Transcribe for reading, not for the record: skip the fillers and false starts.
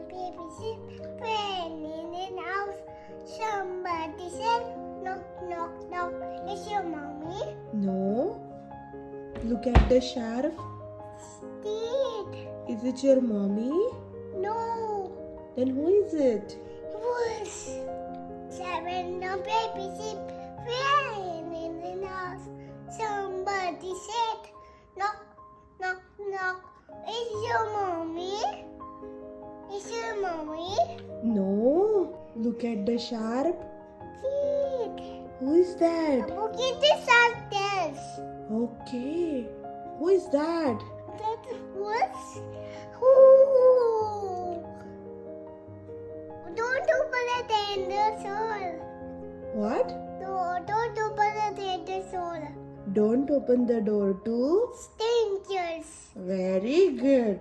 baby sheep ran in the house. Somebody said, knock, knock, knock. Is your mommy? No. Look at the shelf. Did. Is it your mommy? No. Then who is it? Was 7 baby sheep ran in the house. Somebody said, knock, knock, knock. Is your mommy? Is your mommy? No. Look at the sharp. Did. Who is that? Look at the sentence. Okay. Who is that? That was who? Don't open the dinosaur. What? No, don't open the dinosaur. Don't open the door to. Strangers. Very good.